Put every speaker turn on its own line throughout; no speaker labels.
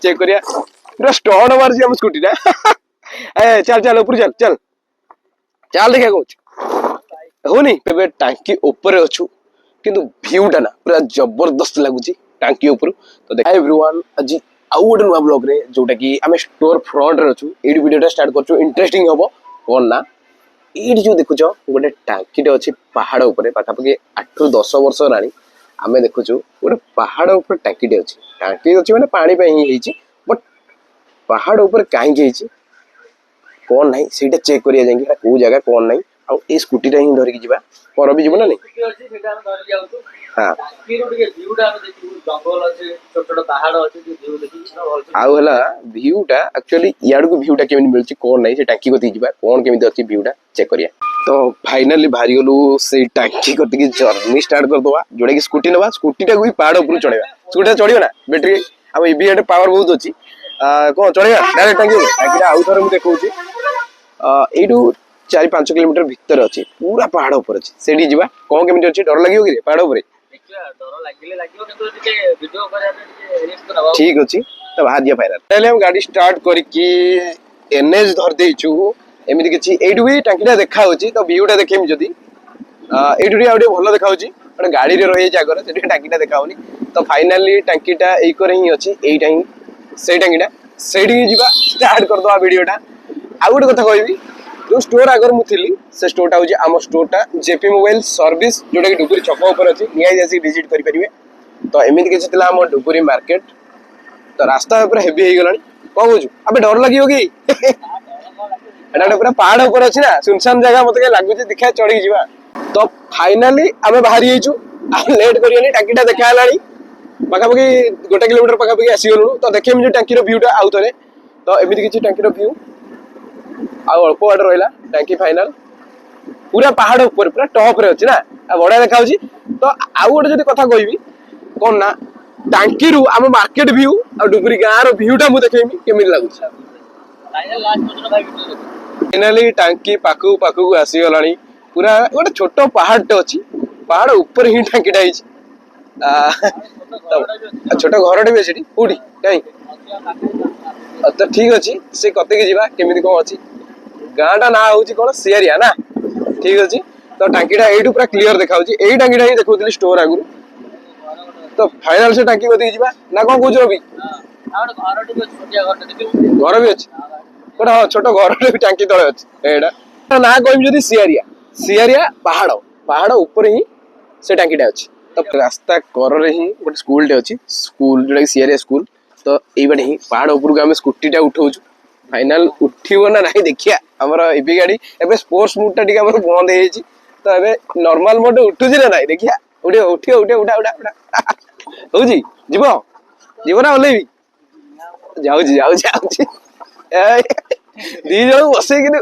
Check करिया पूरा start मारजी हम स्कूटी ना ए चल चल ऊपर चल चल चल देखा कहूँ होनी पे टांकी ऊपर अच्छु किंतु व्यूटा ना पूरा जबरदस्त लगुच टांकी ऊपर तो देखा एवरीवन आज आउ गोटे नुआ ब्लॉग रे जोटा कि आम स्टोर फ्रंट रे अच्छु एडी वीडियोटा स्टार्ट करछु इंटरेस्टिंग हबो कोन ना एडी जो देखुछ गोटे टांकीटे अछि पहाड़ ऊपर पाखापाखि 8 ରୁ 10 वर्ष रानी आमे देखुछु गोटे पहाड़ ऊपर टांकीटे अछि टांकी अछि माने पानी पे ही हेछि बट पहाड़ ऊपर काहे हेछि कोन नाही सेटा चेक करिया जांगी को जगह कोन नाही आ ए स्कूटी रे ही धरि कि जिबा पर भी जिवो ना नहीं
अछि सेटा हम धरि जाउछु
हां
किरो टिके व्यूटा हम देखि जंगल अछि छोट छोट पहाड़ अछि जे व्यू देखि
आउ हला व्यूटा एक्चुअली याड को व्यूटा केमिन मिलछि कोन नाही से टांकी कोथि जिबा कोन केमिन अछि व्यूटा चेक करिया तो फाइनली भारी गलु से टांकी करते कि जर्नी स्टार्ट कर दवा जोडे कि स्कूटी नबा स्कूटी टा को पहाड़ ऊपर चढ़ेबा स्कूटी चढ़ियो ना बैटरी अब ईबी हेड पावर बहुत अछि कोन चढ़ेबा डायरेक्ट टांकी आउ थरे मु देखौछि एडू 4-5 किलोमीटर भीतर अछि पूरा पहाड़ ऊपर अछि सेडी जिबा कोन केमिन अछि डर लागियो कि पहाड़ ऊपर
देखिया डर लागिले लागियो किंतु टिके वीडियो करिया टिके रिस्क नबा
ठीक अछि तो बाहर दिया फाइनल पहले हम गाड़ी स्टार्ट करी कि एनएच धर देइछु एमिति किछि एडू भी टांकीटा देखा होछि तो व्यूटा देखेम जदी एडू आउडी भलो देखा होछि पण गाड़ी रे रहि जागर सेठी टांकीटा देखा होनी तो फाइनली टांकीटा एई करे ही अछि एईटा ही सेई टांकीटा सेडी जिबा स्टार्ट कर दवा वीडियोटा आ गोटे कथा कहबी जो स्टोर अगर मु थिली से स्टोरटा होछि आम स्टोरटा जेपी मोबाइल सर्विस जोटा कि डुगुरी छक ऊपर अछि निया जासी विजिट करि परिबे तो एमिति किछि तिला हम डुगुरी मार्केट तो रास्ता ऊपर हेवी हे गलानी को बुझु अबे डर लागियो कि एटा पूरा पहाड़ ऊपर अछि ना सुनसान जगह मते के लागु छै देखा चढ़ी जिबा तो फाइनली आमे बाहरी आइछु आ लेट करियनी टांकीटा देखा हलानी पाखापाखि 1 किलोमीटर पाखापाखि आसी गलु तो देखेम जे टांकी रो व्यूटा आउ थरे तो एमिति किछि टांकी रो व्यू आ अल्प वाटर रहिला टांकी फाइनल पूरा पहाड़ ऊपर पूरा टॉप रे अछि ना आ बडा देखा होछि तो आउ गोटे जदी कथा कहबी कोन ना टांकी रु हम मार्केट व्यू आ डुगरी गाँ रो व्यूटा मु देखेमी केमिन लागु छै
फाइनल लास्ट पର୍ଯ୍यंत भाई वीडियो देखो
फाइनली टांकी पाखु पाखु आसी गलानी पूरा गोटे छोटो पहाड़टे अछि पहाड़ ऊपर ही टांकीटा हिच छोटो घरटे भी अछि कोडी काई तो ठीक अछि से कते के जिबा केमिति को अछि गाँटा ना होछि कोन सेरिया ना ठीक अछि तो टांकीटा एइटु पूरा क्लियर देखा होछि एई टांकीटा ही देखौतली स्टोर आगु तो फाइनल से टांकी कते जिबा ना कोन कोजो भी
आउड घर टिके छोटिया घर देखि
घर भी अछि कोटा छोटो घरटे भी टांकी तळे अछि एडा ना कोइम जदी सियारिया पहाड़ ऊपर ही से टांकीटा अछि तो रास्ता कर रे ही गोटे स्कूल टे अछि स्कूल जोडा सियारिया स्कूल तो एई बाटे ही पहाड़ ऊपर को हम स्कूटीटा उठौछु फाइनल उठिबो ना नाही देखिया हमर ईबी गाड़ी एबे स्पोर्ट्स मोड टा टिका हमर बंद हे छि तो एबे नॉर्मल मोड उठुछि ना नाही देखिया उठा होजी जीवो ना ओलेबी जाउछि दी जण बसे कि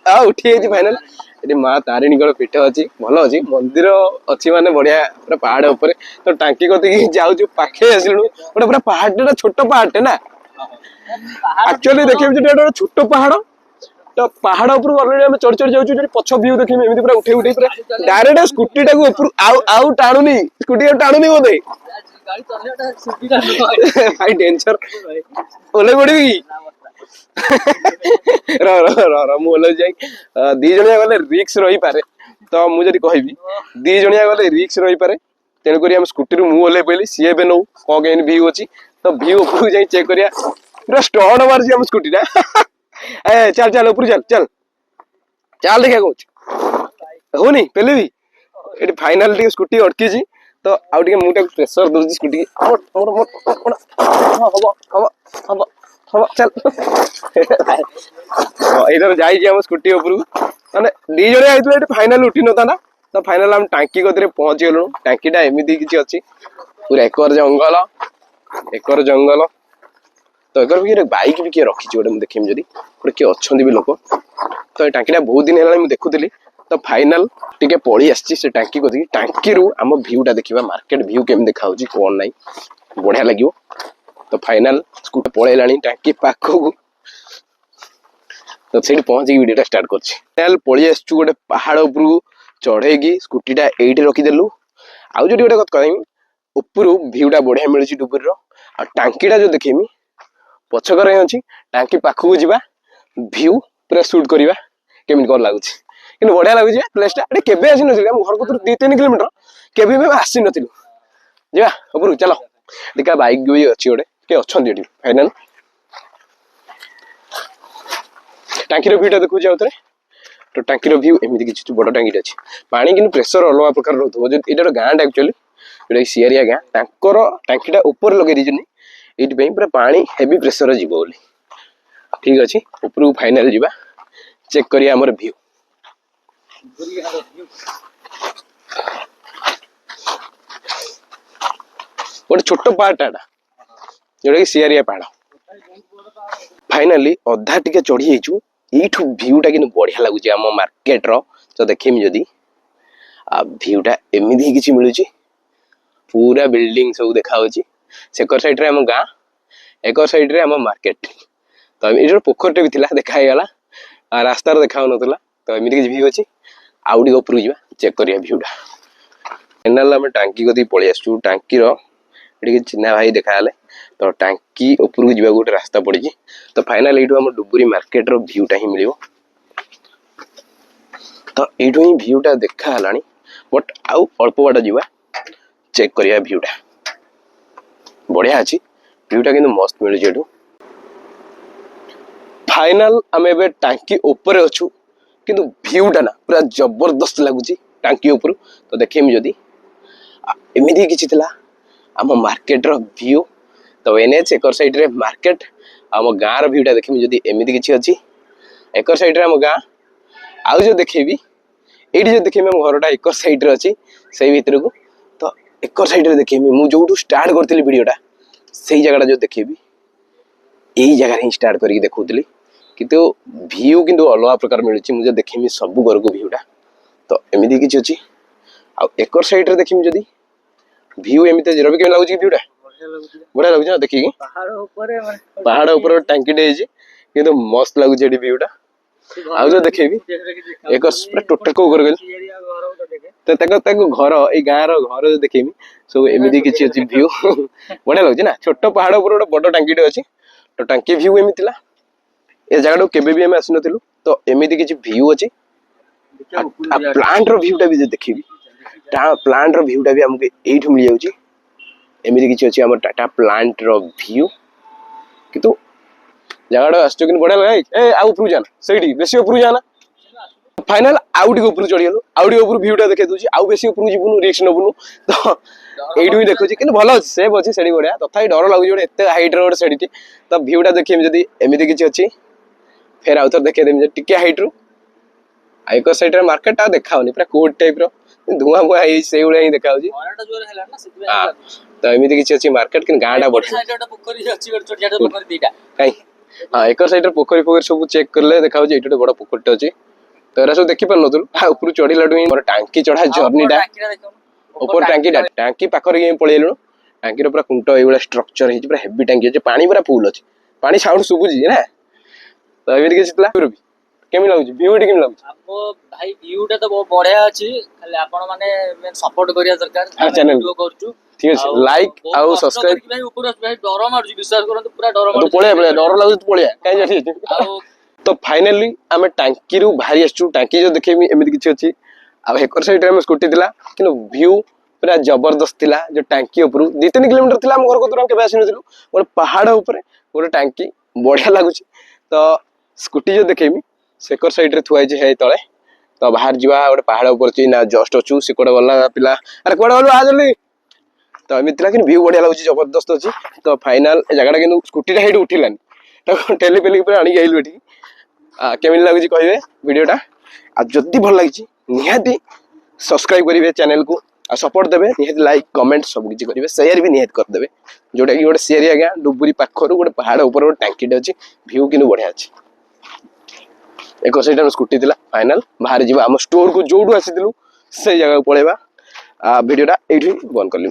आ उठी हेछि फाइनल एटी मां तारिणी गळ पीठ अछि भलो अछि मंदिर अछि माने बढ़िया पूरा पहाड़ ऊपर तो टांकी कति जाउछु पाखे आसिलु ओटा पूरा पहाड़टा छोटो पहाड़टे ना एक्चुअली देखिए जे छोटो पहाड़ तो पहाड़ ऊपर ऑलरेडी हम चढ़ जाउछु जे पछ व्यू देखिम एमिति पूरा उठे पूरा डायरेक्ट स्कूटी टाको ऊपर आउ टाणुनी स्कूटी टाणुनी बोदे
गाड़ी चलेटा स्कूटी का
भाई डेंजर ओले पड़बी र ओले जाई दी जणिया गले रिस्क रही पारे तो मु जदी कहबी दी जणिया गले रिस्क रही पारे तेन करी हम स्कूटी रु मु ओले पइली सीए बे नो को गेन व्यू अछि तो व्यू ऊपर जाई चेक करिया पूरा स्टॉर्ट मारजी हम स्कूटी ना ए चल चल ऊपर चल चल चल देखा कहूँ होनी पहले भी एटी फाइनल टी स्कूटी अटकी जी तो आउ टिके मुटा प्रेशर दउजी स्कूटी हम चल इधर जाई जे हम स्कूटी ऊपर माने दी जणे आइतले एटी फाइनल उठी नता ना तो फाइनल हम टांकी कतरे पहुंच गेलु टांकीटा एमिति किछि अछि पूरा एकर जंगल तो एकर भी बाइक भी किए रखी गोटे देखिम जदी गोटे किए अच्छी भी लोक तो टांकीटा बहुत दिन है देखुली तो फाइनल टिके पड़ी आसी से टांकी को टांकी रु आम भ्यूटा देखा मार्केट भ्यू केम देखा कौन ना बढ़िया लगे तो फाइनल स्कूटी पलैला टांकी पाखक तो से पहुंची वीडियोटा स्टार्ट कर पलि आसु गोटे पहाड़ उपरू चढ़ेगी स्कूटीटा एइटे रखीदेलु आउ जो गोटे कथ कहमी ऊपर भ्यूटा बढ़िया मिलूँ डुबुरी टांकीटा जो देखेमी ପଛକରେ ହିଁ ଅଛି। ଟାଙ୍କି ପାଖକୁ ଯିବା, ଭ୍ୟୁ ପୁରା ସୁଟ୍ କରିବା କେମିତି କ'ଣ ଲାଗୁଛି। କିନ୍ତୁ ବଢିଆ ଲାଗୁଛି ପ୍ଲେସଟା। ଏଠି କେବେ ଆସିନଥିଲି, ଆମ ଘର କତରୁ 2-3 କିଲୋମିଟର, କେବେ ବି ଆସିନଥିଲୁ। ଯିବା ଉପରକୁ ଚାଲ। ଦେଖିବା ବାଇକ୍ ବି ଅଛି ଗୋଟେ, କିଏ ଅଛନ୍ତି ଏଠି। ଫାଇନାଲ ଟାଙ୍କିର ଭ୍ୟୁଟା ଦେଖୁଛି ଆଉ ଥରେ। ତ ଟାଙ୍କିର ଭ୍ୟୁ ଏମିତି କିଛି ବଡ଼ ଟାଙ୍କିଟେ ଅଛି। ପାଣି କିନ୍ତୁ ପ୍ରେସର ଅଲଗା ପ୍ରକାର ରହୁଥିବ। ଯଦି ଏଇଟା ଗୋଟେ ଗାଁଟା ଆକ୍ଚୁଆଲି, ଯୋଉଟାକି ସିଆରିଆ ଗାଁ, ତାଙ୍କର ଟାଙ୍କିଟା ଉପରେ ଲଗେଇ ଦେଇଛନ୍ତି ଏଇଥିପାଇଁ ପୁରା ପାଣି ହେଭି ପ୍ରେସର ଯିବ ବୋଲି। ଠିକ ଅଛି, ଉପରକୁ ଫାଇନାଲ ଯିବା, ଚେକ୍ କରିବା ଆମର ଭ୍ୟୁ। ଗୋଟେ ଛୋଟ ପାହାଡ଼ଟା ଏଟା, ଯୋଉଟାକି ସିଆରିଆ ପାହାଡ଼। ଫାଇନାଲି ଅଧା ଟିକେ ଚଢି ଯାଇଛୁ। ଏଇଠୁ ଭ୍ୟୁଟା କିନ୍ତୁ ବଢିଆ ଲାଗୁଛି ଆମ ମାର୍କେଟର। ତ ଦେଖେଇମି ଯଦି ଭ୍ୟୁଟା ଏମିତି କିଛି ମିଳୁଛି। ପୁରା ବିଲ୍ଡିଂ ସବୁ ଦେଖାଯାଉଛି। ସେକର ସାଇଡରେ ଆମ ଗାଁ, ଏକର ସାଇଡରେ ଆମ ମାର୍କେଟ। ତ ଏଇଠି ଗୋଟେ ପୋଖରୀଟେ ବି ଥିଲା, ଦେଖା ହେଇଗଲା। ରାସ୍ତାରେ ଦେଖା ହଉନଥିଲା। ତ ଏମିତି କିଛି ଭ୍ୟୁ ଅଛି। ଆଉ ଟିକେ ଉପରକୁ ଯିବା, ଚେକ୍ କରିବା ଭ୍ୟୁଟା। ଫାଇନାଲ ଆମେ ଟାଙ୍କି କତିକି ପଳେଇ ଆସିଛୁ। ଟାଙ୍କିର ଏଠି କିଛି ଚିହ୍ନା ଭାଇ ଦେଖାହେଲେ। ତ ଟାଙ୍କି ଉପରକୁ ଯିବାକୁ ଗୋଟେ ରାସ୍ତା ପଡିଛି। ତ ଫାଇନାଲ ଏଇଠୁ ଆମ ଡୁବୁରି ମାର୍କେଟର ଭ୍ୟୁଟା ହିଁ ମିଳିବ। ତ ଏଇଠୁ ହିଁ ଭ୍ୟୁଟା ଦେଖା ହେଲାଣି, ବଟ୍ ଆଉ ଅଳ୍ପ ବାଟ ଯିବା, ଚେକ୍ କରିବା ଭ୍ୟୁଟା। ବଢିଆ ଅଛି ଭ୍ୟୁଟା, କିନ୍ତୁ ମସ୍ତ ମିଳୁଛି ଏଠୁ। ଫାଇନାଲ ଆମେ ଏବେ ଟାଙ୍କି ଉପରେ ଅଛୁ, କିନ୍ତୁ ଭ୍ୟୁଟା ନା ପୁରା ଜବରଦସ୍ତ ଲାଗୁଛି ଟାଙ୍କି ଉପରୁ। ତ ଦେଖେଇମି ଯଦି ଏମିତି କିଛି ଥିଲା ଆମ ମାର୍କେଟର ଭ୍ୟୁ। ତ NH ଏକର ସାଇଡରେ ମାର୍କେଟ, ଆମ ଗାଁର ଭ୍ୟୁଟା ଦେଖେଇମି ଯଦି ଏମିତି କିଛି ଅଛି। ଏକର ସାଇଡରେ ଆମ ଗାଁ, ଆଉ ଯୋଉ ଦେଖେଇବି ଏଇଠି ଯୋଉ ଦେଖେଇବି ଆମ ଘରଟା ଏକର ସାଇଡରେ ଅଛି ସେଇ ଭିତରକୁ। ତ ଏକର ସାଇଡରେ ଦେଖେଇବି ମୁଁ ଯୋଉଠୁ ଷ୍ଟାର୍ଟ କରିଥିଲି ଭିଡିଓଟା, ସେଇ ଜାଗାଟା ଯୋଉ ଦେଖେଇବି, ଏଇ ଜାଗାରେ ହିଁ ଷ୍ଟାର୍ଟ କରିକି ଦେଖଉଥିଲି। କିନ୍ତୁ ଭ୍ୟୁ କିନ୍ତୁ ଅଲଗା ପ୍ରକାର ମିଳୁଛି। ମୁଁ ଯୋଉ ଦେଖେଇବି ସବୁ ଘରକୁ ଭ୍ୟୁଟା, ତ ଏମିତି କିଛି ଅଛି। ଆଉ ଏକର ସାଇଡରେ ଦେଖିବି ଯଦି ଭ୍ୟୁ ଏମିତି ଅଛି। ରବି କେମିତି ଲାଗୁଛି ଭ୍ୟୁଟା? ବଢିଆ ଲାଗୁଛି ନା ଦେଖିକି। ପାହାଡ ଉପରେ ଟାଙ୍କିଟେ ହେଇଛି, କିନ୍ତୁ ମସ୍ତ ଲାଗୁଛି ଏଠି ଭ୍ୟୁଟା। ଆଉ ଯୋଉ ଦେଖେଇବି ଏକ ପୁରା ଟୋଟାଲ କୋଉ ଘର କହିଲ, ତ ତାଙ୍କ ଘର, ଏଇ ଗାଁର ଘର ଯୋଉ ଦେଖେଇବି ସବୁ ଏମିତି କିଛି ଅଛି ଭ୍ୟୁ। ବଢିଆ ଲାଗୁଛି ନା। ଛୋଟ ପାହାଡ ଉପରେ ଗୋଟେ ବଡ ଟାଙ୍କିଟେ ଅଛି। ତ ଟାଙ୍କି ଭ୍ୟୁ ଏମିତି ଥିଲା। ଏ ଜାଗାଟାକୁ କେବେ ବି ଆମେ ଆସିନଥିଲୁ। ତ ଏମିତି କିଛି ଭ୍ୟୁ ଅଛି। ପ୍ଲାଣ୍ଟର ଭ୍ୟୁଟା ବି ଯଦି ଦେଖିବି, ପ୍ଲାଣ୍ଟର ଭ୍ୟୁଟା ବି ଆମକୁ ଏଇଠୁ ମିଳିଯାଉଛି। ଏମିତି କିଛି ଅଛି ଆମର ଟାଟା ପ୍ଲାଣ୍ଟର ଭ୍ୟୁ। କିନ୍ତୁ ଜାଗାଟା ଆସିଛୁ, କିନ୍ତୁ ବଢିଆ ଲାଗେ। ଆଉ ଉପରକୁ ଯାନା, ସେଇଠି ବେଶୀ ଉପରକୁ ଯାନା। ଫାଇନାଲ ଆଉ ଟିକେ ଉପରକୁ ଚଢିଗଲୁ। ଆଉ ଟିକେ ଉପରୁ ଭ୍ୟୁଟା ଦେଖେଇ ଦଉଛି। ଆଉ ବେଶୀ ଉପରକୁ ଯିବୁନୁ, ରିସ୍କ ନବୁନୁ। ତ ଏଇଠୁ ହିଁ ଦେଖୁଛି, କିନ୍ତୁ ଭଲ ଅଛି, ସେଫ୍ ଅଛି ସେଠି ବଢିଆ। ତଥାପି ଡର ଲାଗୁଛି ଗୋଟେ ଏତେ ହାଇଟର ଗୋଟେ ସେଠିଟି। ତ ଭ୍ୟୁଟା ଦେଖେଇବି ଯଦି ଏମିତି କିଛି ଅଛି। ଫେର ଆଉ ଥରେ ଦେଖେଇଦେବି ଯଦି ଟିକେ ହାଇଟରୁ। ଏକ ସାଇଡରେ ମାର୍କେଟ ଆଉ ଦେଖା ହଉନି, ପୁରା କୋର୍ଟ ଟାଇପର ଧୂଆଁ ଫୁଆଁ ହେଇ ସେଇଭଳିଆ ହିଁ ଦେଖା ହଉଛି। ତ ଏମିତି କିଛି ଅଛି ମାର୍କେଟ, କିନ୍ତୁ ଗାଁଟା ବଢିଆ। ହଁ, ଏକର ସାଇଡରେ ପୋଖରୀ ସବୁ ଚେକ୍ କଲେ ଦେଖା ହଉଛି। ଏଇଠି ଗୋଟେ ବଡ ପୋଖରୀଟେ ଅଛି। ତ ଏରା ସବୁ ଦେଖି ପାରୁନଥିଲୁ। ଉପରୁ ଚଢିଲାଠୁ ହିଁ ମୋର ଟାଙ୍କି ଚଢା ଜର୍ଣ୍ଣିଟା, ଉପର ଟାଙ୍କି ପାଖରେ ହିଁ ପଳେଇଲୁ। ଟାଙ୍କିର ପୁରା କୁଣ୍ଟ ଏଇଭଳିଆ ଷ୍ଟ୍ରକ୍ଚର ହେଇଛି, ପୁରା ହେଭି ଟାଙ୍କି ଅଛି। ପାଣି ପୁରା ଫୁଲ ଅଛି, ପାଣି ସାଉଣ୍ଡ ଶୁଭୁଛି ନା। ତ ଏମିତି କିଛି ଥିଲା। କେମିତି ଲାଗୁଛି ଭ୍ୟୁ? ଏଠି କେମିତି ଲାଗୁଛି?
ଭାଇ ଭ୍ୟୁଟା ତ ବହୁତ ବଢିଆ ଅଛି, ଖାଲି ଆପଣ ମାନେ ସପୋର୍ଟ କରିବା ଦରକାର। ଭିଡିଓ କରୁଛୁ,
ଠିକ ଅଛି, ଲାଇକ୍ ଆଉ ସବସ୍କ୍ରାଇବ।
ଭାଇ ଉପରୁ ଭାଇ ଡର ମାରୁଛି, ବିଶ୍ୱାସ କରନ୍ତୁ ପୁରା ଡର ମାରୁଛି।
ପଳେଇବା, ଡର ଲାଗୁଛି ତୁ ପଳେଇବା, କାହିଁ ଯାଠି। ତ ଫାଇନାଲି ଆମେ ଟାଙ୍କିରୁ ବାହାରି ଆସିଛୁ। ଟାଙ୍କି ଯୋଉ ଦେଖେଇବି ଏମିତି କିଛି ଅଛି। ଆଉ ହେକର ସାଇଡରେ ଆମ ସ୍କୁଟି ଥିଲା, କିନ୍ତୁ ଭ୍ୟୁ ପୁରା ଜବରଦସ୍ତ ଥିଲା। ଯୋଉ ଟାଙ୍କି ଉପରୁ 2-3 କିଲୋମିଟର ଥିଲା ଆମ ଘର କତରୁ, ଆମେ କେବେ ଆସିନଥିଲୁ। ଗୋଟେ ପାହାଡ ଉପରେ ଗୋଟେ ଟାଙ୍କି, ବଢିଆ ଲାଗୁଛି। ତ ସ୍କୁଟି ଯୋଉ ଦେଖେଇବି ସେକର ସାଇଡରେ ଥୁଆ ହେଇଛି ହେଇ ତଳେ। ତ ବାହାରି ଯିବା, ଗୋଟେ ପାହାଡ ଉପରେ ଅଛି ନା, ଜଷ୍ଟ ଅଛୁ। ସେ କୁଆଡେ ଗଲା ପିଲା, ଆରେ କୁଆଡେ ଗଲୁ, ଆ ଜଲ୍ଦି। ତ ଏମିତି ଥିଲା, କିନ୍ତୁ ଭ୍ୟୁ ବଢିଆ ଲାଗୁଛି, ଜବରଦସ୍ତ ଅଛି। ତ ଫାଇନାଲ ଏ ଜାଗାଟା କିନ୍ତୁ ସ୍କୁଟିଟା ସେଇଠି ଉଠିଲାନି, ତାକୁ ଠେଲି ପେଲିକି ପୁରା ଆଣିକି ଆଇଲୁ ଏଠିକି। କେମିତି ଲାଗୁଛି କହିବେ ଭିଡିଓଟା। ଆଉ ଯଦି ଭଲ ଲାଗିଛି ନିହାତି ସବସ୍କ୍ରାଇବ କରିବେ ଚ୍ୟାନେଲକୁ, ଆଉ ସପୋର୍ଟ ଦେବେ। ନିହାତି ଲାଇକ୍ କମେଣ୍ଟ ସବୁ କିଛି କରିବେ, ସେୟାର ବି ନିହାତି କରିଦେବେ। ଯୋଉଟାକି ଗୋଟେ ସିଆରିଆ ଗାଁ ଡୁବୁରି ପାଖରୁ ଗୋଟେ ପାହାଡ ଉପରେ ଗୋଟେ ଟାଙ୍କିଟେ ଅଛି। ଭ୍ୟୁ କିନ୍ତୁ ବଢିଆ ଅଛି। ଏକ ସାଇଡ୍ ଆମ ସ୍କୁଟି ଥିଲା। ଫାଇନାଲ ବାହାରି ଯିବା ଆମ ଷ୍ଟୋରକୁ, ଯୋଉଠୁ ଆସିଥିଲୁ ସେଇ ଜାଗାକୁ ପଳେଇବା। ଭିଡିଓଟା ଏଇଠି ବନ୍ଦ କଲି।